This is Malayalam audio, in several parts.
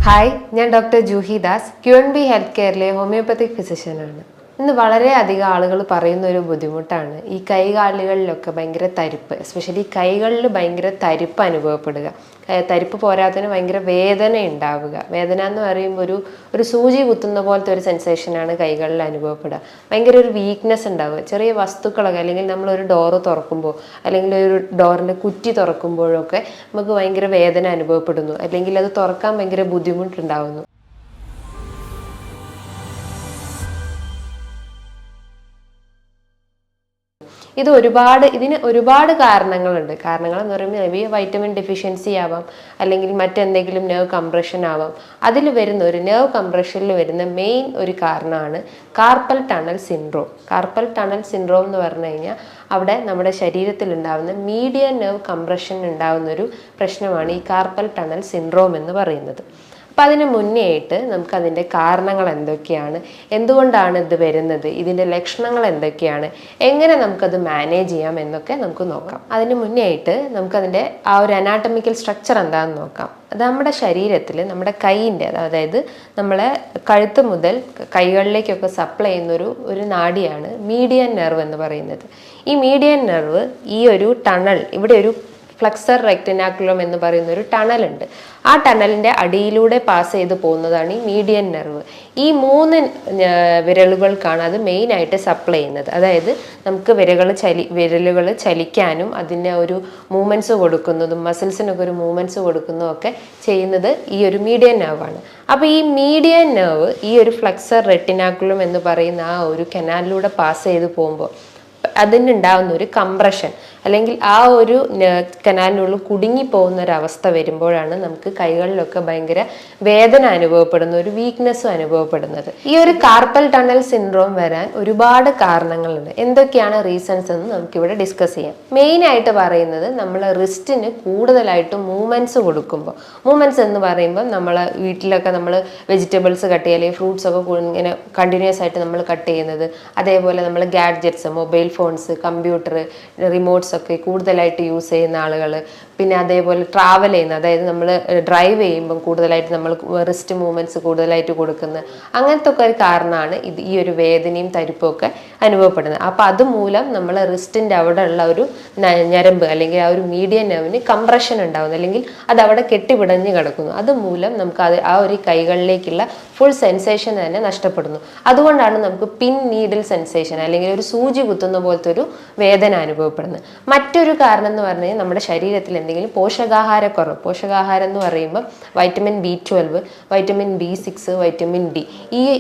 ഹായ്, ഞാൻ doctor Juhi Das, QNB health കെയറിലെ ഹോമിയോപ്പത്തിക് ഫിസിഷ്യനാണ്. ഇന്ന് വളരെയധികം ആളുകൾ പറയുന്ന ഒരു ബുദ്ധിമുട്ടാണ് ഈ കൈകാലുകളിലൊക്കെ ഭയങ്കര തരിപ്പ്, എസ്പെഷ്യലി കൈകളിൽ ഭയങ്കര തരിപ്പ് അനുഭവപ്പെടുക. തരിപ്പ് പോരാത്തതിന് ഭയങ്കര വേദന ഉണ്ടാവുക. വേദന എന്ന് പറയുമ്പോൾ ഒരു സൂചി കുത്തുന്ന പോലത്തെ ഒരു സെൻസേഷനാണ് കൈകളിൽ അനുഭവപ്പെടുക. ഭയങ്കര ഒരു വീക്ക്നെസ് ഉണ്ടാവുക. ചെറിയ വസ്തുക്കളൊക്കെ അല്ലെങ്കിൽ നമ്മളൊരു ഡോറ് തുറക്കുമ്പോൾ അല്ലെങ്കിൽ ഒരു ഡോറിൻ്റെ കുറ്റി തുറക്കുമ്പോഴൊക്കെ നമുക്ക് ഭയങ്കര വേദന അനുഭവപ്പെടുന്നു, അല്ലെങ്കിൽ അത് തുറക്കാൻ ഭയങ്കര ബുദ്ധിമുട്ടുണ്ടാവുന്നു. ഇതിന് ഒരുപാട് കാരണങ്ങളുണ്ട്. കാരണങ്ങൾ എന്ന് പറയുമ്പോൾ മേ ബി വൈറ്റമിൻ ഡെഫിഷ്യൻസി ആവാം, അല്ലെങ്കിൽ മറ്റെന്തെങ്കിലും നെർവ് കംപ്രഷൻ ആവാം. അതിൽ വരുന്ന ഒരു നെർവ് കംപ്രഷനിൽ വരുന്ന മെയിൻ ഒരു കാരണമാണ് carpal tunnel syndrome. Carpal tunnel syndrome എന്ന് പറഞ്ഞു കഴിഞ്ഞാൽ അവിടെ നമ്മുടെ ശരീരത്തിൽ ഉണ്ടാകുന്ന മീഡിയൻ നെർവ് കംപ്രഷൻ ഉണ്ടാകുന്ന ഒരു പ്രശ്നമാണ് ഈ കാർപ്പൽ ടണൽ സിൻഡ്രോം എന്ന് പറയുന്നത്. അപ്പം അതിന് മുന്നേ ആയിട്ട് നമുക്കതിൻ്റെ കാരണങ്ങൾ എന്തൊക്കെയാണ്, എന്തുകൊണ്ടാണ് ഇത് വരുന്നത്, ഇതിൻ്റെ ലക്ഷണങ്ങൾ എന്തൊക്കെയാണ്, എങ്ങനെ നമുക്കത് മാനേജ് ചെയ്യാം എന്നൊക്കെ നമുക്ക് നോക്കാം. അതിന് മുന്നേ ആയിട്ട് നമുക്കതിൻ്റെ ആ ഒരു അനാട്ടമിക്കൽ സ്ട്രക്ചർ എന്താണെന്ന് നോക്കാം. അത് നമ്മുടെ ശരീരത്തിൽ നമ്മുടെ കൈയിൻ്റെ, അതായത് നമ്മളെ കഴുത്ത് മുതൽ കൈകളിലേക്കൊക്കെ സപ്ലൈ ചെയ്യുന്നൊരു നാഡിയാണ് മീഡിയൻ നെർവ് എന്ന് പറയുന്നത്. ഈ മീഡിയൻ നെർവ് ഈ ഒരു ടണൽ, ഇവിടെ ഒരു ഫ്ലക്സർ റെക്ടിനാക്കുലം എന്ന് പറയുന്ന ഒരു ടണലുണ്ട്. ആ ടണലിൻ്റെ അടിയിലൂടെ പാസ് ചെയ്ത് പോകുന്നതാണ് ഈ മീഡിയൻ നെർവ്. ഈ 3 വിരലുകൾക്കാണ് അത് മെയിനായിട്ട് സപ്ലൈ ചെയ്യുന്നത്. അതായത് നമുക്ക് വിരലുകൾ ചലിക്കാനും അതിന് ഒരു മൂവ്മെൻറ്റ്സ് കൊടുക്കുന്നതും മസിൽസിനൊക്കെ ഒരു മൂവ്മെൻറ്റ്സ് കൊടുക്കുന്നതും ഒക്കെ ചെയ്യുന്നത് ഈ ഒരു മീഡിയൻ നെർവാണ്. അപ്പോൾ ഈ മീഡിയൻ നെർവ് ഈ ഒരു ഫ്ലക്സർ റെട്ടിനാക്കുലം എന്ന് പറയുന്ന ആ ഒരു കനാലിലൂടെ പാസ് ചെയ്ത് പോകുമ്പോൾ അതിനുണ്ടാകുന്ന ഒരു കംപ്രഷൻ, അല്ലെങ്കിൽ ആ ഒരു കനാലിനുള്ളിൽ കുടുങ്ങിപ്പോകുന്ന ഒരവസ്ഥ വരുമ്പോഴാണ് നമുക്ക് കൈകളിലൊക്കെ ഭയങ്കര വേദന അനുഭവപ്പെടുന്ന, ഒരു വീക്ക്നെസ്സും അനുഭവപ്പെടുന്നത്. ഈ ഒരു കാർപ്പൽ ടണൽ സിൻഡ്രോം വരാൻ ഒരുപാട് കാരണങ്ങളുണ്ട്. എന്തൊക്കെയാണ് റീസൺസ് എന്ന് നമുക്കിവിടെ ഡിസ്കസ് ചെയ്യാം. മെയിനായിട്ട് പറയുന്നത് നമ്മൾ റിസ്റ്റിന് കൂടുതലായിട്ട് മൂവ്മെൻറ്റ്സ് കൊടുക്കുമ്പോൾ, മൂവ്മെൻറ്റ്സ് എന്ന് പറയുമ്പോൾ നമ്മൾ വീട്ടിലൊക്കെ നമ്മൾ വെജിറ്റബിൾസ് കട്ട് ചെയ്യുക, അല്ലെങ്കിൽ ഫ്രൂട്ട്സ് ഒക്കെ ഇങ്ങനെ കണ്ടിന്യൂസ് ആയിട്ട് നമ്മൾ കട്ട് ചെയ്യുന്നത്, അതേപോലെ നമ്മൾ gadgets, mobile phones, computer, remotes ഒക്കെ കൂടുതലായിട്ട് യൂസ് ചെയ്യുന്ന ആളുകൾ, പിന്നെ അതേപോലെ ട്രാവൽ ചെയ്യുന്ന, അതായത് നമ്മൾ ഡ്രൈവ് ചെയ്യുമ്പം കൂടുതലായിട്ട് നമ്മൾ റിസ്റ്റ് മൂവ്മെൻറ്റ്സ് കൂടുതലായിട്ട് കൊടുക്കുന്നത്, അങ്ങനത്തെ ഒക്കെ ഒരു കാരണമാണ് ഈ ഒരു വേദനയും തരിപ്പും ഒക്കെ അനുഭവപ്പെടുന്നത്. അപ്പോൾ അതുമൂലം നമ്മൾ റിസ്റ്റിൻ്റെ അവിടെ ഉള്ള ഒരു ഞരമ്പ് അല്ലെങ്കിൽ ആ ഒരു മീഡിയൻ നെർവിന് കംപ്രഷൻ ഉണ്ടാകുന്നു, അല്ലെങ്കിൽ അത് അവിടെ കെട്ടിപിടഞ്ഞ് കിടക്കുന്നു. അതുമൂലം നമുക്ക് ആ ഒരു കൈകളിലേക്കുള്ള ഫുൾ സെൻസേഷൻ തന്നെ നഷ്ടപ്പെടുന്നു. അതുകൊണ്ടാണ് നമുക്ക് പിൻ നീഡിൽ സെൻസേഷൻ അല്ലെങ്കിൽ ഒരു സൂചി കുത്തുന്ന പോലത്തെ ഒരു വേദന അനുഭവപ്പെടുന്നത്. മറ്റൊരു കാരണം എന്ന് പറഞ്ഞു കഴിഞ്ഞാൽ നമ്മുടെ ശരീരത്തിൽ എന്തെങ്കിലും പോഷകാഹാരക്കുറവ്. പോഷകാഹാരം എന്ന് പറയുമ്പോൾ vitamin B12, vitamin B6, vitamin D,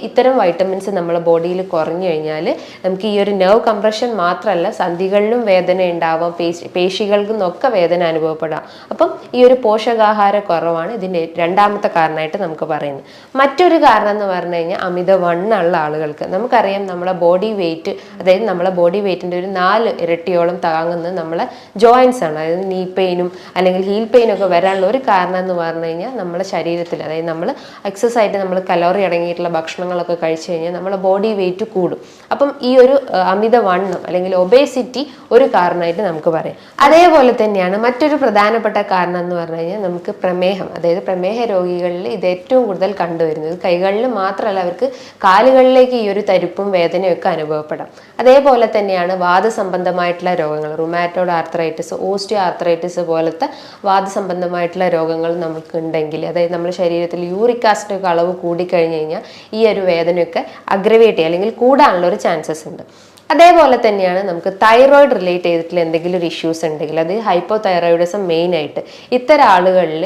ഇത്തരം വൈറ്റമിൻസ് നമ്മുടെ ബോഡിയിൽ കുറഞ്ഞു കഴിഞ്ഞാൽ നമുക്ക് ഈ ഒരു നെർവ് കംപ്രഷൻ മാത്രമല്ല, സന്ധികളിലും വേദന ഉണ്ടാവാം, പേശികൾക്കും ഒക്കെ വേദന അനുഭവപ്പെടാം. അപ്പം ഈ ഒരു പോഷകാഹാരക്കുറവാണ് ഇതിൻ്റെ രണ്ടാമത്തെ കാരണമായിട്ട് നമുക്ക് പറയുന്നത്. മറ്റൊരു കാരണം എന്ന് പറഞ്ഞു കഴിഞ്ഞാൽ അമിതവണ്ണമുള്ള ആളുകൾക്ക്. നമുക്കറിയാം നമ്മളെ ബോഡി വെയിറ്റ്, അതായത് നമ്മളെ ബോഡി വെയിറ്റിൻ്റെ ഒരു 4 ഇരട്ടിയോളം താങ്ങുന്നത് നമ്മളെ ജോയിൻസ് ആണ്. അതായത് നീ പെയിനും അല്ലെങ്കിൽ ഹീൽ പെയിനും ഒക്കെ വരാനുള്ള ഒരു കാരണം എന്ന് പറഞ്ഞു കഴിഞ്ഞാൽ നമ്മുടെ ശരീരത്തിൽ, അതായത് നമ്മൾ എക്സസ് ആയിട്ട് നമ്മൾ കലോറി അടങ്ങിയിട്ടുള്ള ഭക്ഷണങ്ങളൊക്കെ കഴിച്ചു കഴിഞ്ഞാൽ നമ്മളെ ബോഡി വെയിറ്റ് കൂടും. അപ്പം ഈ ഒരു അമിതവണ്ണം അല്ലെങ്കിൽ ഒബേസിറ്റി ഒരു കാരണമായിട്ട് നമുക്ക് പറയാം. അതേപോലെ തന്നെയാണ് മറ്റൊരു പ്രധാനപ്പെട്ട കാരണം എന്ന് പറഞ്ഞു കഴിഞ്ഞാൽ നമുക്ക് പ്രമേഹം. അതായത് പ്രമേഹ രോഗികളിൽ ഇത് ഏറ്റവും കൂടുതൽ കണ്ടുവരുന്നത്. കൈകളിൽ മാത്രമല്ല, അവർക്ക് കാലുകളിലേക്ക് ഈ ഒരു തരിപ്പും വേദനയും ഒക്കെ അനുഭവപ്പെടാം. അതേപോലെ തന്നെയാണ് വാദസംബന്ധമായിട്ടുള്ള രോഗങ്ങൾ, റുമാറ്റോയ്ഡ് ആർത്രൈറ്റിസ്, ഓസ്റ്റിയോ ആർത്രൈറ്റിസ് പോലത്തെ വാദസംബന്ധമായിട്ടുള്ള രോഗങ്ങൾ നമുക്ക് ഉണ്ടെങ്കിൽ, അതായത് നമ്മുടെ ശരീരത്തിൽ യൂറിക് ആസിഡൊക്കെ അളവ് കൂടിക്കഴിഞ്ഞ് കഴിഞ്ഞാൽ ഈ ഒരു വേദനയൊക്കെ അഗ്രവേറ്റ് ചെയ്യുക അല്ലെങ്കിൽ കൂടാനുള്ള ഒരു ചാൻസസ് ഉണ്ട്. അതേപോലെ തന്നെയാണ് നമുക്ക് തൈറോയിഡ് റിലേറ്റ് ചെയ്തിട്ടുള്ള എന്തെങ്കിലും ഒരു ഇഷ്യൂസ് ഉണ്ടെങ്കിൽ, അത് ഹൈപ്പോ തൈറോയിഡിസം മെയിനായിട്ട് ഇത്തരം ആളുകളിൽ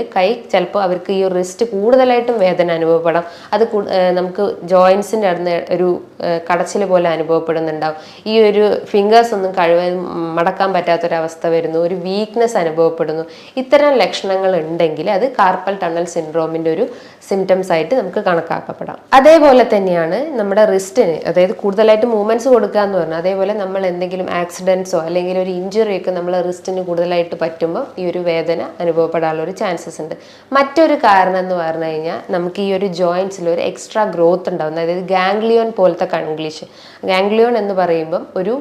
ചിലപ്പോൾ അവർക്ക് ഈ റിസ്റ്റ് കൂടുതലായിട്ടും വേദന അനുഭവപ്പെടാം. അത് നമുക്ക് ജോയിൻസിൻ്റെ അടുത്ത് ഒരു കടച്ചിൽ പോലെ അനുഭവപ്പെടുന്നുണ്ടാവും. ഈ ഒരു ഫിംഗേഴ്സ് ഒന്നും മടക്കാൻ പറ്റാത്തൊരവസ്ഥ വരുന്നു, ഒരു വീക്ക്നെസ് അനുഭവപ്പെടുന്നു. ഇത്തരം ലക്ഷണങ്ങൾ ഉണ്ടെങ്കിൽ അത് കാർപ്പൽ ടണൽ സിൻഡ്രോമിൻ്റെ ഒരു സിംറ്റംസ് ആയിട്ട് നമുക്ക് കണക്കാക്കപ്പെടാം. അതേപോലെ തന്നെയാണ് നമ്മുടെ റിസ്റ്റിന്, അതായത് കൂടുതലായിട്ട് മൂവ്മെൻറ്റ്സ് കൊടുക്കുക എന്ന് പറഞ്ഞാൽ, അതേപോലെ നമ്മൾ എന്തെങ്കിലും ആക്സിഡൻസോ അല്ലെങ്കിൽ ഒരു ഇഞ്ചുറി ഒക്കെ നമ്മൾ റിസ്റ്റിന് കൂടുതലായിട്ട് പറ്റുമ്പോൾ ഈ ഒരു വേദന അനുഭവപ്പെടാനുള്ള ഒരു ചാൻസസ് ഉണ്ട്. മറ്റൊരു കാരണം എന്ന് പറഞ്ഞു കഴിഞ്ഞാൽ നമുക്ക് ഈ ഒരു ജോയിൻസിൽ ഒരു എക്സ്ട്രാ ഗ്രോത്ത് ഉണ്ടാകുന്നത്, അതായത് ഗാംഗ്ലിയോൺ പോലത്തെ കൺഗ്ലീഷൻ. ഗാംഗ്ലിയോൺ എന്ന് പറയുമ്പം ഒരു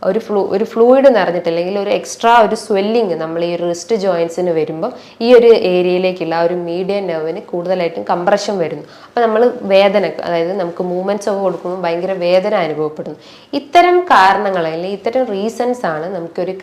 ഒരു ഫ്ലൂയിഡ് നിറഞ്ഞിട്ട് അല്ലെങ്കിൽ ഒരു എക്സ്ട്രാ ഒരു സ്വെല്ലിങ് നമ്മൾ ഈ റിസ്റ്റ് ജോയിൻസിന് വരുമ്പോൾ ഈ ഒരു ഏരിയയിലേക്കുള്ള ആ ഒരു മീഡിയൻ നെർവിന് കൂടുതലായിട്ടും കംപ്രഷൻ വരുന്നു. അപ്പോൾ നമ്മൾ വേദന, അതായത് നമുക്ക് മൂവ്മെന്റ്സ് ഒക്കെ കൊടുക്കുമ്പോൾ ഭയങ്കര വേദന അനുഭവപ്പെടുന്നു. ഇത്തരം കാരണങ്ങൾ അല്ലെങ്കിൽ ഇത്തരം റീസൺസ് ആണ് നമുക്കൊരു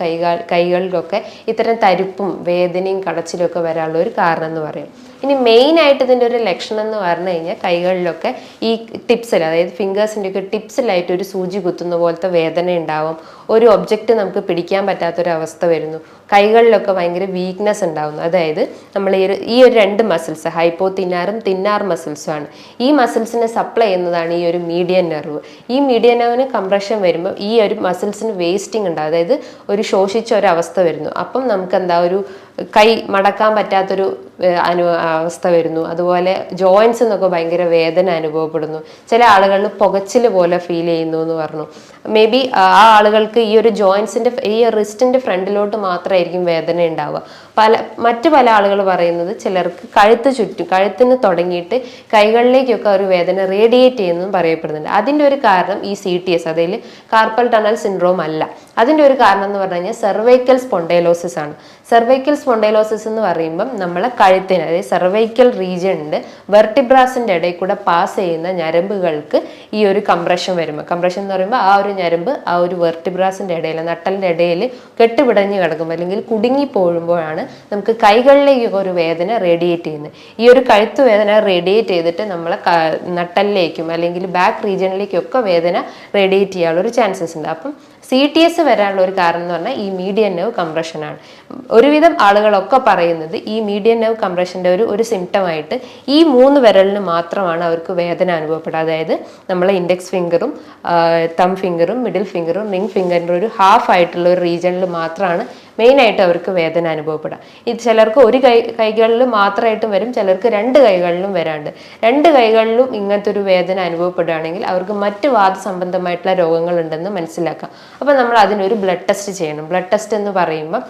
കൈകളിലൊക്കെ ഇത്തരം തരിപ്പും വേദനയും കടച്ചിലും ഒക്കെ വരാനുള്ള ഒരു കാരണം എന്ന് പറയും. ഇനി മെയിൻ ആയിട്ട് ഇതിൻ്റെ ഒരു ലക്ഷണം എന്ന് പറഞ്ഞു കഴിഞ്ഞാൽ കൈകളിലൊക്കെ ഈ ടിപ്സിൽ, അതായത് ഫിംഗേഴ്സിൻ്റെ ഒക്കെ ടിപ്സിലായിട്ട് ഒരു സൂചി കുത്തുന്ന പോലത്തെ വേദന ഉണ്ടാവും. ഒരു ഒബ്ജക്റ്റ് നമുക്ക് പിടിക്കാൻ പറ്റാത്തൊരവസ്ഥ വരുന്നു. കൈകളിലൊക്കെ ഭയങ്കര വീക്ക്നെസ് ഉണ്ടാവുന്നു. അതായത് നമ്മൾ ഈ ഒരു രണ്ട് മസിൽസ്, ഹൈപ്പോതിന്നാറും തിന്നാർ മസിൽസും ആണ്. ഈ മസിൽസിനെ സപ്ലൈ ചെയ്യുന്നതാണ് ഈ ഒരു മീഡിയൻ നെർവ്. ഈ മീഡിയൻ നെർവിന് കംപ്രഷൻ വരുമ്പോൾ ഈ ഒരു മസിൽസിന് വേസ്റ്റിംഗ് ഉണ്ടാവും, അതായത് ഒരു ശോഷിച്ച ഒരു അവസ്ഥ വരുന്നു. അപ്പം നമുക്ക് എന്താ ഒരു കൈ മടക്കാൻ പറ്റാത്തൊരു അവസ്ഥ വരുന്നു. അതുപോലെ ജോയിൻസ് എന്നൊക്കെ ഭയങ്കര വേദന അനുഭവപ്പെടുന്നു. ചില ആളുകളിൽ പുകച്ചിൽ പോലെ ഫീൽ ചെയ്യുന്നു എന്ന് പറഞ്ഞു. മേ ബി ആ ആളുകൾക്ക് ഈ ഒരു ജോയിൻസിന്റെ ഈ റിസ്റ്റിന്റെ ഫ്രണ്ടിലോട്ട് മാത്രമായിരിക്കും വേദന ഉണ്ടാവുക. മറ്റു പല ആളുകൾ പറയുന്നത് ചിലർക്ക് കഴുത്തിന് തുടങ്ങിയിട്ട് കൈകളിലേക്കൊക്കെ ഒരു വേദന റേഡിയേറ്റ് ചെയ്യുന്നതും പറയപ്പെടുന്നുണ്ട്. അതിൻ്റെ ഒരു കാരണം ഈ CTS, അതിൽ കാർപ്പൽ ടണൽ സിൻഡ്രോം അല്ല. അതിൻ്റെ ഒരു കാരണം എന്ന് പറഞ്ഞു കഴിഞ്ഞാൽ സെർവൈക്കൽ സ്പോണ്ടൈലോസിസ് ആണ്. സെർവൈക്കൽ സ്പോണ്ടൈലോസിസ് എന്ന് പറയുമ്പം നമ്മളെ കഴുത്തിന്, അതായത് സെർവൈക്കൽ റീജിയനിൻ്റെ വെർട്ടിബ്രാസിൻ്റെ ഇടയിൽ കൂടെ പാസ് ചെയ്യുന്ന ഞരമ്പുകൾക്ക് ഈ ഒരു കംപ്രഷൻ വരുമ്പോൾ, കംപ്രഷൻ എന്ന് പറയുമ്പോൾ ആ ഒരു ഞരമ്പ് ആ ഒരു വെർട്ടിബ്രാസിൻ്റെ ഇടയിൽ, നട്ടലിൻ്റെ ഇടയിൽ കെട്ടുപിടഞ്ഞ് കിടക്കുമ്പോൾ അല്ലെങ്കിൽ കുടുങ്ങി പോകുമ്പോഴാണ് നമുക്ക് കൈകളിലേക്കൊക്കെ ഒരു വേദന റേഡിയേറ്റ് ചെയ്യുന്നത്. ഈ ഒരു കഴുത്ത് വേദന റേഡിയേറ്റ് ചെയ്തിട്ട് നമ്മളെ നട്ടലിലേക്കും അല്ലെങ്കിൽ ബാക്ക് റീജിയനിലേക്കും ഒക്കെ വേദന റേഡിയേറ്റ് ചെയ്യാനുള്ള ഒരു ചാൻസസ് ഉണ്ട്. അപ്പം CTS വരാനുള്ള ഒരു കാരണം എന്ന് പറഞ്ഞാൽ ഈ മീഡിയൻ നെർവ് കംപ്രഷനാണ്. ഒരുവിധം ആളുകളൊക്കെ പറയുന്നത് ഈ മീഡിയൻ നെർവ് കംപ്രഷൻ്റെ ഒരു സിംറ്റമായിട്ട് ഈ 3 വിരലിന് മാത്രമാണ് അവർക്ക് വേദന അനുഭവപ്പെടുക. അതായത് നമ്മളെ ഇൻഡെക്സ് ഫിംഗറും തം ഫിംഗറും മിഡിൽ ഫിംഗറും റിംഗ് ഫിംഗറിൻ്റെ ഒരു ഹാഫ് ആയിട്ടുള്ള ഒരു റീജിയനിൽ മാത്രമാണ് മെയിനായിട്ട് അവർക്ക് വേദന അനുഭവപ്പെടുക. ഇത് ചിലർക്ക് ഒരു കൈകളിൽ മാത്രമായിട്ടും വരും, ചിലർക്ക് 2 കൈകളിലും വരാണ്ട്. 2 കൈകളിലും ഇങ്ങനത്തെ ഒരു വേദന അനുഭവപ്പെടുകയാണെങ്കിൽ അവർക്ക് മറ്റ് വാദസംബന്ധമായിട്ടുള്ള രോഗങ്ങളുണ്ടെന്ന് മനസ്സിലാക്കാം. അപ്പോൾ നമ്മൾ അതിനൊരു ബ്ലഡ് ടെസ്റ്റ് ചെയ്യണം. ബ്ലഡ് ടെസ്റ്റ് എന്ന് പറയുമ്പോൾ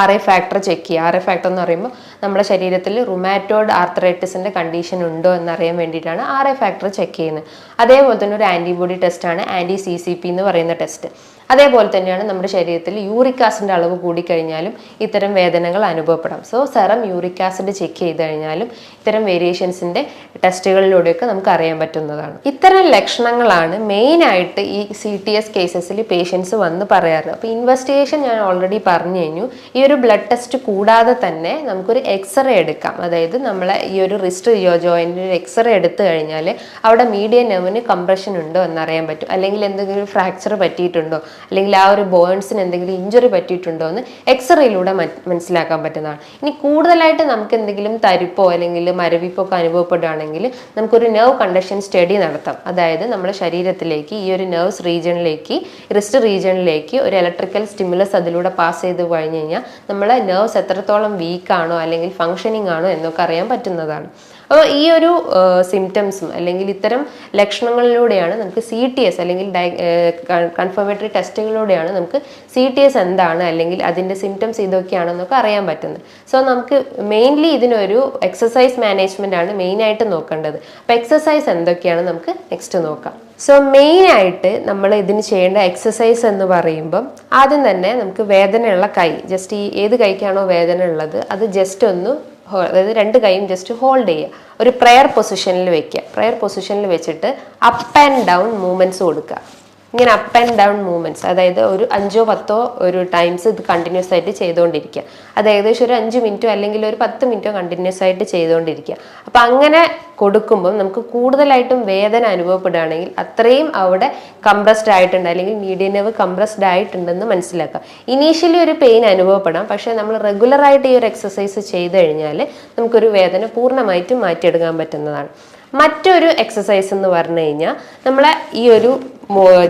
RA ഫാക്ടർ ചെക്ക് ചെയ്യുക. RA ഫാക്ടർ എന്ന് പറയുമ്പോൾ നമ്മുടെ ശരീരത്തിൽ റുമാറ്റോയിഡ് ആർത്രൈറ്റിസിൻ്റെ കണ്ടീഷൻ ഉണ്ടോ എന്നറിയാൻ വേണ്ടിയിട്ടാണ് RA ഫാക്ടർ ചെക്ക് ചെയ്യുന്നത്. അതേപോലെ തന്നെ ഒരു ആൻറ്റിബോഡി ടെസ്റ്റാണ് anti-CCP എന്ന് പറയുന്ന ടെസ്റ്റ്. അതേപോലെ തന്നെയാണ് നമ്മുടെ ശരീരത്തിൽ യൂറിക് ആസിഡിൻ്റെ അളവ് കൂടിക്കഴിഞ്ഞാലും ഇത്തരം വേദനകൾ അനുഭവപ്പെടാം. So serum uric acid check ചെയ്ത് കഴിഞ്ഞാലും ഇത്തരം വേരിയേഷൻസിൻ്റെ ടെസ്റ്റുകളിലൂടെയൊക്കെ നമുക്ക് അറിയാൻ പറ്റുന്നതാണ്. ഇത്തരം ലക്ഷണങ്ങളാണ് മെയിനായിട്ട് ഈ CTS കേസസിൽ പേഷ്യൻസ് വന്ന് പറയാറ്. അപ്പോൾ ഇൻവെസ്റ്റിഗേഷൻ ഞാൻ ഓൾറെഡി പറഞ്ഞു കഴിഞ്ഞു. ഈ ഒരു ബ്ലഡ് ടെസ്റ്റ് കൂടാതെ തന്നെ നമുക്കൊരു എക്സ്റേ എടുക്കാം. അതായത് നമ്മളെ ഈ ഒരു റിസ്റ്റ് ജോയിൻറ്റിൽ ഒരു എക്സ്റേ എടുത്തു കഴിഞ്ഞാൽ അവിടെ മീഡിയൻ നെർവിന് കംപ്രഷൻ ഉണ്ടോ എന്നറിയാൻ പറ്റും. അല്ലെങ്കിൽ എന്തെങ്കിലും ഫ്രാക്ചർ പറ്റിയിട്ടുണ്ടോ, അല്ലെങ്കിൽ ആ ഒരു ബോൺസിന് എന്തെങ്കിലും ഇഞ്ചുറി പറ്റിയിട്ടുണ്ടോ എന്ന് എക്സ്റേയിലൂടെ മനസ്സിലാക്കാൻ പറ്റുന്നതാണ്. ഇനി കൂടുതലായിട്ട് നമുക്ക് എന്തെങ്കിലും തരിപ്പോ അല്ലെങ്കിൽ മരവിപ്പോ ഒക്കെ അനുഭവപ്പെടുകയാണെങ്കിൽ നമുക്കൊരു നെർവ് കണ്ടക്ഷൻ സ്റ്റഡി നടത്താം. അതായത് നമ്മുടെ ശരീരത്തിലേക്ക് ഈ ഒരു നെർവ്സ് റീജിയനിലേക്ക്, റിസ്റ്റ് റീജിയനിലേക്ക് ഒരു ഇലക്ട്രിക്കൽ സ്റ്റിമുലസ് അതിലൂടെ പാസ് ചെയ്ത് കഴിഞ്ഞ് കഴിഞ്ഞാൽ നമ്മളെ നെർവ്സ് എത്രത്തോളം വീക്കാണോ അല്ലെങ്കിൽ ഫങ്ഷനിങ് ആണോ എന്നൊക്കെ അറിയാൻ പറ്റുന്നതാണ്. അപ്പോൾ ഈ ഒരു സിംറ്റംസും അല്ലെങ്കിൽ ഇത്തരം ലക്ഷണങ്ങളിലൂടെയാണ് നമുക്ക് CTS അല്ലെങ്കിൽ കൺഫർമേറ്ററി ടെസ്റ്റുകളിലൂടെയാണ് നമുക്ക് CTS എന്താണ് അല്ലെങ്കിൽ അതിൻ്റെ സിംറ്റംസ് ഇതൊക്കെയാണെന്നൊക്കെ അറിയാൻ പറ്റുന്നത്. സോ നമുക്ക് മെയിൻലി ഇതിനൊരു എക്സസൈസ് മാനേജ്മെൻ്റ് ആണ് മെയിനായിട്ട് നോക്കേണ്ടത്. അപ്പോൾ എക്സസൈസ് എന്തൊക്കെയാണ് നമുക്ക് നെക്സ്റ്റ് നോക്കാം. സോ മെയിനായിട്ട് നമ്മൾ ഇതിന് ചെയ്യേണ്ട എക്സസൈസ് എന്ന് പറയുമ്പം ആദ്യം തന്നെ നമുക്ക് വേദനയുള്ള കൈ, ജസ്റ്റ് ഈ ഏത് കൈക്കാണോ വേദന ഉള്ളത് അത് ജസ്റ്റ് ഒന്ന്, അതായത് 2 കൈയും ജസ്റ്റ് ഹോൾഡ് ചെയ്യുക. ഒരു പ്രെയർ പൊസിഷനിൽ വെക്കുക. പ്രെയർ പൊസിഷനിൽ വെച്ചിട്ട് അപ്പ് ആൻഡ് ഡൗൺ മൂവ്മെൻറ്റ്സ് കൊടുക്കുക. ഇങ്ങനെ അപ്പ് ആൻഡ് ഡൗൺ മൂവ്മെൻറ്റ്സ്, അതായത് ഒരു 5-10 ഒരു ടൈംസ് ഇത് കണ്ടിന്യൂസ് ആയിട്ട് ചെയ്തുകൊണ്ടിരിക്കുക. അത് ഏകദേശം ഒരു 5 മിനിറ്റോ അല്ലെങ്കിൽ ഒരു 10 മിനിറ്റോ കണ്ടിന്യൂസ് ആയിട്ട് ചെയ്തുകൊണ്ടിരിക്കുക. അപ്പം അങ്ങനെ കൊടുക്കുമ്പം നമുക്ക് കൂടുതലായിട്ടും വേദന അനുഭവപ്പെടുകയാണെങ്കിൽ അത്രയും അവിടെ കംപ്രസ്ഡ് ആയിട്ടുണ്ട് അല്ലെങ്കിൽ മീഡിയൻ നെർവ് കംപ്രസ്ഡ് ആയിട്ടുണ്ടെന്ന് മനസ്സിലാക്കാം. ഇനീഷ്യലി ഒരു പെയിൻ അനുഭവപ്പെടാം, പക്ഷേ നമ്മൾ റെഗുലറായിട്ട് ഈ ഒരു എക്സസൈസ് ചെയ്ത് കഴിഞ്ഞാൽ നമുക്കൊരു വേദന പൂർണ്ണമായിട്ടും മാറ്റിയെടുക്കാൻ പറ്റുന്നതാണ്. മറ്റൊരു എക്സസൈസ് എന്ന് പറഞ്ഞു കഴിഞ്ഞാൽ നമ്മളെ ഈ ഒരു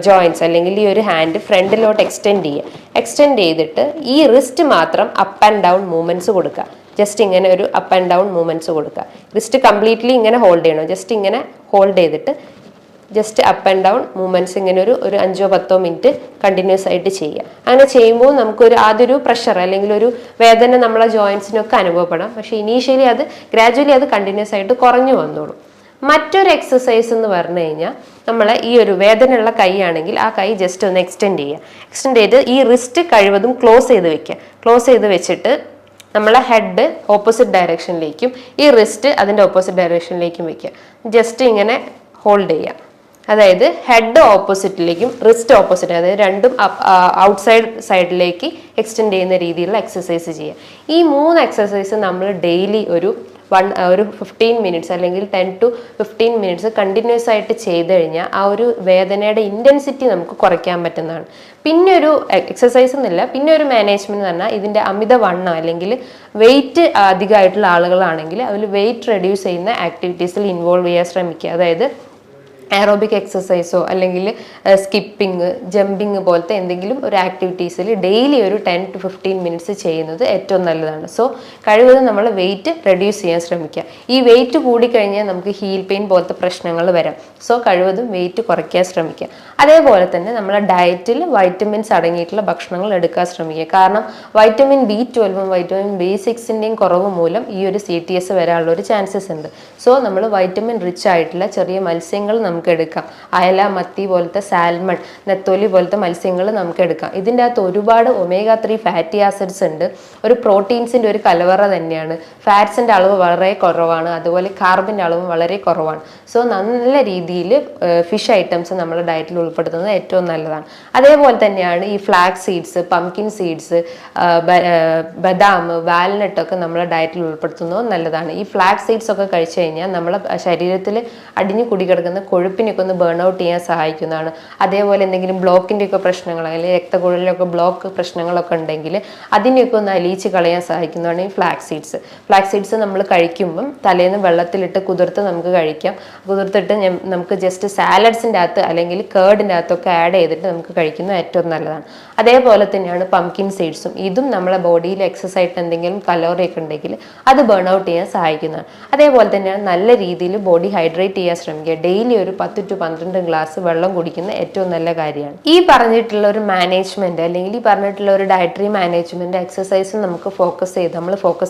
ജോയിൻറ്റ്സ് അല്ലെങ്കിൽ ഈ ഒരു ഹാൻഡ് ഫ്രണ്ടിലോട്ട് എക്സ്റ്റെൻഡ് ചെയ്യുക. എക്സ്റ്റെൻഡ് ചെയ്തിട്ട് ഈ റിസ്റ്റ് മാത്രം അപ്പ് ആൻഡ് ഡൗൺ മൂവ്മെൻറ്റ്സ് കൊടുക്കുക. ജസ്റ്റ് ഇങ്ങനെ ഒരു അപ്പ് ആൻഡ് ഡൗൺ മൂവ്മെൻറ്റ്സ് കൊടുക്കുക. റിസ്റ്റ് കംപ്ലീറ്റ്ലി ഇങ്ങനെ ഹോൾഡ് ചെയ്യണം. ജസ്റ്റ് ഇങ്ങനെ ഹോൾഡ് ചെയ്തിട്ട് just up and down movements ഇങ്ങനെ ഒരു 5-10 മിനിറ്റ് കണ്ടിന്യൂസ് ആയിട്ട് ചെയ്യുക. അങ്ങനെ ചെയ്യുമ്പോൾ നമുക്കൊരു ആദ്യൊരു പ്രഷർ അല്ലെങ്കിൽ ഒരു വേദന നമ്മളെ ജോയിൻറ്റ്സിനൊക്കെ അനുഭവപ്പെടാം. പക്ഷേ ഇനീഷ്യലി അത് ഗ്രാജുവലി അത് കണ്ടിന്യൂസ് ആയിട്ട് കുറഞ്ഞു വന്നോളും. മറ്റൊരു എക്സസൈസ് എന്ന് പറഞ്ഞു കഴിഞ്ഞാൽ നമ്മൾ ഈ ഒരു വേദനയുള്ള കൈ ആണെങ്കിൽ ആ കൈ ജസ്റ്റ് ഒന്ന് എക്സ്റ്റെൻഡ് ചെയ്ത് ഈ റിസ്റ്റ് കഴിവതും ക്ലോസ് ചെയ്ത് വെക്കുക. ക്ലോസ് ചെയ്ത് വെച്ചിട്ട് നമ്മളെ ഹെഡ് ഓപ്പോസിറ്റ് ഡയറക്ഷനിലേക്കും ഈ റിസ്റ്റ് അതിൻ്റെ ഓപ്പോസിറ്റ് ഡയറക്ഷനിലേക്കും വെക്കുക. ജസ്റ്റ് ഇങ്ങനെ ഹോൾഡ് ചെയ്യുക. അതായത് ഹെഡ് ഓപ്പോസിറ്റിലേക്കും റിസ്റ്റ് ഓപ്പോസിറ്റ്, അതായത് രണ്ടും ഔട്ട്സൈഡ് സൈഡിലേക്ക് എക്സ്റ്റെൻഡ് ചെയ്യുന്ന രീതിയിലുള്ള എക്സസൈസ് ചെയ്യുക. ഈ 3 എക്സസൈസ് നമ്മൾ ഡെയിലി ഒരു 15 മിനിറ്റ്സ് അല്ലെങ്കിൽ 10 to 15 മിനിറ്റ്സ് കണ്ടിന്യൂസ് ആയിട്ട് ചെയ്ത് കഴിഞ്ഞാൽ ആ ഒരു വേദനയുടെ ഇൻറ്റൻസിറ്റി നമുക്ക് കുറയ്ക്കാൻ പറ്റുന്നതാണ്. പിന്നെ ഒരു എക്സസൈസ് എന്നില്ല, പിന്നെ ഒരു മാനേജ്മെന്റ് എന്ന് പറഞ്ഞാൽ ഇതിൻ്റെ അമിത വണ്ണം അല്ലെങ്കിൽ വെയിറ്റ് അധികമായിട്ടുള്ള ആളുകളാണെങ്കിൽ അതിൽ വെയിറ്റ് റെഡ്യൂസ് ചെയ്യുന്ന ആക്ടിവിറ്റീസിൽ ഇൻവോൾവ് ചെയ്യാൻ ശ്രമിക്കുക. അതായത് എയറോബിക് എക്സസൈസോ അല്ലെങ്കിൽ സ്കിപ്പിംഗ്, ജമ്പിങ് പോലത്തെ എന്തെങ്കിലും ഒരു ആക്ടിവിറ്റീസിൽ ഡെയിലി ഒരു 10 to 15 മിനിറ്റ്സ് ചെയ്യുന്നത് ഏറ്റവും നല്ലതാണ്. സോ കഴിവതും നമ്മൾ വെയിറ്റ് റെഡ്യൂസ് ചെയ്യാൻ ശ്രമിക്കുക. ഈ വെയിറ്റ് കൂടിക്കഴിഞ്ഞാൽ നമുക്ക് ഹീൽ പെയിൻ പോലത്തെ പ്രശ്നങ്ങൾ വരാം. സോ കഴിവതും വെയിറ്റ് കുറയ്ക്കാൻ ശ്രമിക്കുക. അതേപോലെ തന്നെ നമ്മളെ ഡയറ്റിൽ വൈറ്റമിൻസ് അടങ്ങിയിട്ടുള്ള ഭക്ഷണങ്ങൾ എടുക്കാൻ ശ്രമിക്കുക. കാരണം വൈറ്റമിൻ B12 വൈറ്റമിൻ B6 കുറവ് മൂലം ഈ ഒരു CTS വരാനുള്ള ഒരു ചാൻസസ് ഉണ്ട്. സോ നമ്മൾ വൈറ്റമിൻ റിച്ച് ആയിട്ടുള്ള ചെറിയ മത്സ്യങ്ങൾ നമുക്ക് എടുക്കാം. അയല, മത്തി പോലത്തെ സാൽമൺ, നെത്തോലി പോലത്തെ മത്സ്യങ്ങൾ നമുക്ക് എടുക്കാം. ഇതിൻ്റെ അകത്ത് ഒരുപാട് omega-3 ഫാറ്റി ആസിഡ്സ് ഉണ്ട്. ഒരു പ്രോട്ടീൻസിൻ്റെ ഒരു കലവറ തന്നെയാണ്. ഫാറ്റ്സിൻ്റെ അളവ് വളരെ കുറവാണ്, അതുപോലെ കാർബിൻ്റെ അളവ് വളരെ കുറവാണ്. സോ നല്ല രീതിയിൽ ഫിഷ് ഐറ്റംസ് നമ്മുടെ ഡയറ്റിൽ ഉൾപ്പെടുത്തുന്നത് ഏറ്റവും നല്ലതാണ്. അതേപോലെ തന്നെയാണ് ഈ ഫ്ലാക്സ് സീഡ്സ്, പംകിൻ സീഡ്സ്, ബദാം, വാൽനട്ടൊക്കെ നമ്മുടെ ഡയറ്റിൽ ഉൾപ്പെടുത്തുന്നത് നല്ലതാണ്. ഈ ഫ്ലാക്സ് സീഡ്സ് ഒക്കെ കഴിച്ചു കഴിഞ്ഞാൽ നമ്മളെ ശരീരത്തിൽ അടിഞ്ഞു കുടികിടക്കുന്ന കൊഴുപ്പിനൊക്കെ ഒന്ന് ബേൺ ഔട്ട് ചെയ്യാൻ സഹായിക്കുന്നതാണ്. അതേപോലെ എന്തെങ്കിലും ബ്ലോക്കിൻ്റെ ഒക്കെ പ്രശ്നങ്ങൾ അല്ലെങ്കിൽ രക്തക്കുഴലിലൊക്കെ ബ്ലോക്ക് പ്രശ്നങ്ങളൊക്കെ ഉണ്ടെങ്കിൽ അതിനെയൊക്കെ ഒന്ന് അലിയിച്ച് കളയാൻ സഹായിക്കുന്നതാണ് ഈ ഫ്ലാക്സ് സീഡ്സ്. ഫ്ലാക്സ് സീഡ്സ് നമ്മൾ കഴിക്കുമ്പം തലേന്ന് വെള്ളത്തിലിട്ട് കുതിർത്ത് നമുക്ക് കഴിക്കാം. കുതിർത്തിട്ട് നമുക്ക് ജസ്റ്റ് സാലഡ്സിൻ്റെ അകത്ത് അല്ലെങ്കിൽ കേർഡിൻ്റെ അകത്തൊക്കെ ആഡ് ചെയ്തിട്ട് നമുക്ക് കഴിക്കുന്നത് ഏറ്റവും നല്ലതാണ്. അതേപോലെ തന്നെയാണ് പംകിൻ സീഡ്സും. ഇതും നമ്മളെ ബോഡിയിൽ എക്സസ് ആയിട്ട് എന്തെങ്കിലും കലോറി ഒക്കെ ഉണ്ടെങ്കിൽ അത് ബേൺ ഔട്ട് ചെയ്യാൻ സഹായിക്കുന്നതാണ്. അതേപോലെ തന്നെയാണ് നല്ല രീതിയിൽ ബോഡി ഹൈഡ്രേറ്റ് ചെയ്യാൻ ശ്രമിക്കുക. ഡെയിലി ഒരു 10 to 12 ഗ്ലാസ് വെള്ളം കുടിക്കുന്ന ഏറ്റവും നല്ല കാര്യമാണ്. ഈ പറഞ്ഞിട്ടുള്ള ഒരു മാനേജ്മെന്റ് അല്ലെങ്കിൽ ഈ പറഞ്ഞിട്ടുള്ള ഒരു ഡയറ്ററി മാനേജ്മെന്റ് എക്സസൈസ് നമുക്ക് ഫോക്കസ്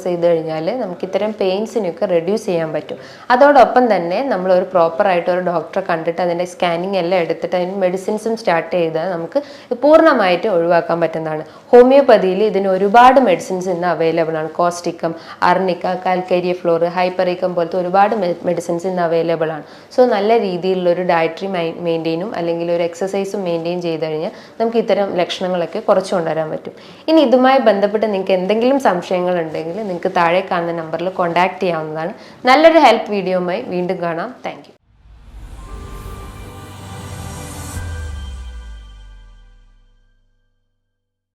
ചെയ്ത് കഴിഞ്ഞാൽ നമുക്ക് ഇത്തരം പെയിൻസിനൊക്കെ റെഡ്യൂസ് ചെയ്യാൻ പറ്റും. അതോടൊപ്പം തന്നെ നമ്മൾ ഒരു പ്രോപ്പറായിട്ട് ഒരു ഡോക്ടറെ കണ്ടിട്ട് അതിൻ്റെ സ്കാനിങ് എല്ലാം എടുത്തിട്ട് അതിന് മെഡിസിൻസും സ്റ്റാർട്ട് ചെയ്താൽ നമുക്ക് പൂർണ്ണമായിട്ട് ഒഴിവാക്കാൻ പറ്റുന്നതാണ്. ഹോമിയോപ്പതിയിൽ ഇതിന് ഒരുപാട് മെഡിസിൻസ് ഇന്ന് അവൈലബിൾ ആണ്. കോസ്റ്റിക്കം, അർണിക്ക, കാൽക്കേരിയ ഫ്ലോർ, ഹൈപ്പറിക്കം പോലത്തെ ഒരുപാട് മെഡിസിൻസ് ഇന്ന് അവൈലബിൾ ആണ്. സോ നല്ല രീതിയിലുള്ള ഒരു ഡയറ്ററി മെയിൻറ്റെയിനും അല്ലെങ്കിൽ ഒരു എക്സസൈസും മെയിൻറ്റെയിൻ ചെയ്ത് കഴിഞ്ഞാൽ നമുക്ക് ഇത്തരം ലക്ഷണങ്ങളൊക്കെ കുറച്ച് കൊണ്ടുവരാൻ പറ്റും. ഇനി ഇതുമായി ബന്ധപ്പെട്ട് നിങ്ങൾക്ക് എന്തെങ്കിലും സംശയങ്ങൾ ഉണ്ടെങ്കിൽ നിങ്ങൾക്ക് താഴെ കാണുന്ന നമ്പറിൽ കോൺടാക്ട് ചെയ്യാവുന്നതാണ്. നല്ലൊരു ഹെൽപ്പ് വീഡിയോയുമായി വീണ്ടും കാണാം. Thank you.